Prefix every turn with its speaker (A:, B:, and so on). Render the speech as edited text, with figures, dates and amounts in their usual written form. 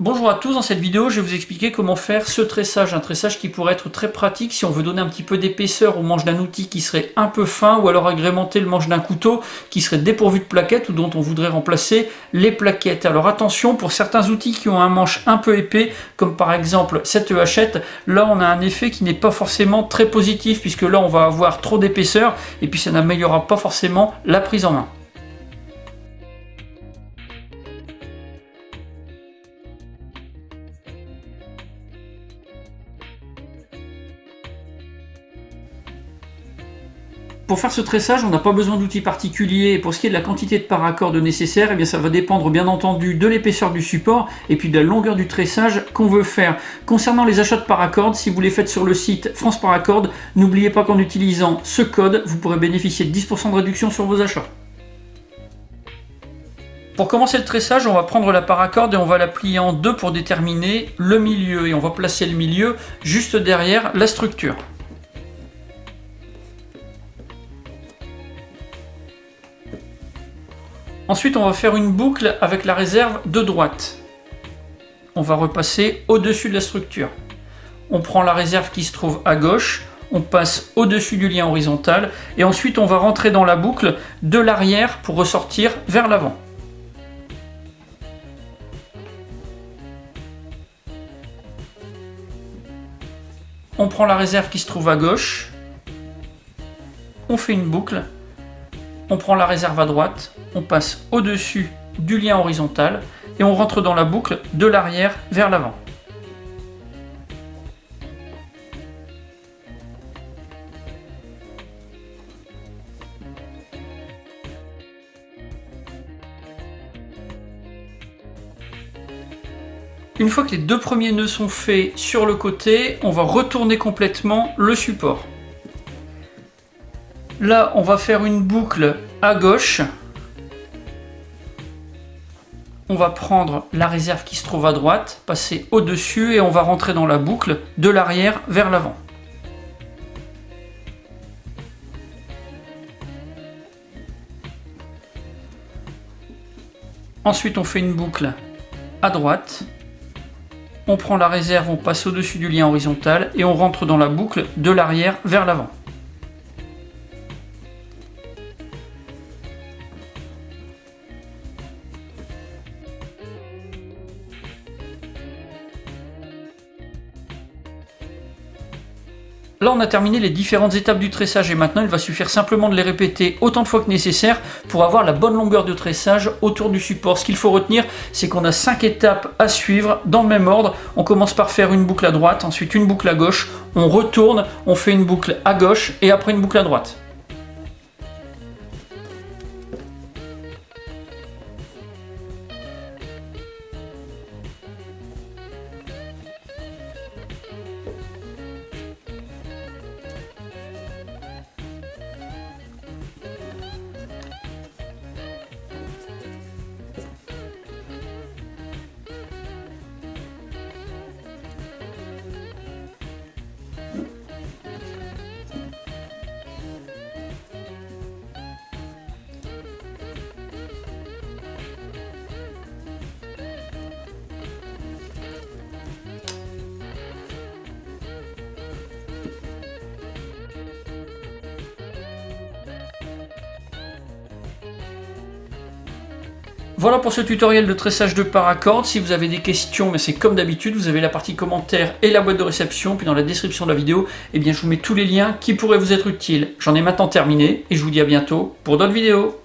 A: Bonjour à tous, dans cette vidéo je vais vous expliquer comment faire ce tressage, un tressage qui pourrait être très pratique si on veut donner un petit peu d'épaisseur au manche d'un outil qui serait un peu fin ou alors agrémenter le manche d'un couteau qui serait dépourvu de plaquettes ou dont on voudrait remplacer les plaquettes. Alors attention, pour certains outils qui ont un manche un peu épais, comme par exemple cette hachette, là on a un effet qui n'est pas forcément très positif puisque là on va avoir trop d'épaisseur et puis ça n'améliorera pas forcément la prise en main. Pour faire ce tressage, on n'a pas besoin d'outils particuliers. Pour ce qui est de la quantité de paracord nécessaire, eh bien ça va dépendre bien entendu de l'épaisseur du support et puis de la longueur du tressage qu'on veut faire. Concernant les achats de paracord, si vous les faites sur le site France Paracord, n'oubliez pas qu'en utilisant ce code, vous pourrez bénéficier de 10% de réduction sur vos achats. Pour commencer le tressage, on va prendre la paracord et on va la plier en deux pour déterminer le milieu. Et on va placer le milieu juste derrière la structure. Ensuite, on va faire une boucle avec la réserve de droite. On va repasser au-dessus de la structure. On prend la réserve qui se trouve à gauche, on passe au-dessus du lien horizontal et ensuite on va rentrer dans la boucle de l'arrière pour ressortir vers l'avant. On prend la réserve qui se trouve à gauche, on fait une boucle, on prend la réserve à droite, on passe au-dessus du lien horizontal et on rentre dans la boucle de l'arrière vers l'avant. Une fois que les deux premiers nœuds sont faits sur le côté, on va retourner complètement le support. Là, on va faire une boucle à gauche. On va prendre la réserve qui se trouve à droite, passer au-dessus et on va rentrer dans la boucle de l'arrière vers l'avant. Ensuite, on fait une boucle à droite. On prend la réserve, on passe au-dessus du lien horizontal et on rentre dans la boucle de l'arrière vers l'avant. Là, on a terminé les différentes étapes du tressage et maintenant, il va suffire simplement de les répéter autant de fois que nécessaire pour avoir la bonne longueur de tressage autour du support. Ce qu'il faut retenir, c'est qu'on a 5 étapes à suivre dans le même ordre. On commence par faire une boucle à droite, ensuite une boucle à gauche, on retourne, on fait une boucle à gauche et après une boucle à droite. Voilà pour ce tutoriel de tressage de paracord. Si vous avez des questions, mais c'est comme d'habitude, vous avez la partie commentaires et la boîte de réception, puis dans la description de la vidéo, eh bien, je vous mets tous les liens qui pourraient vous être utiles. J'en ai maintenant terminé et je vous dis à bientôt pour d'autres vidéos.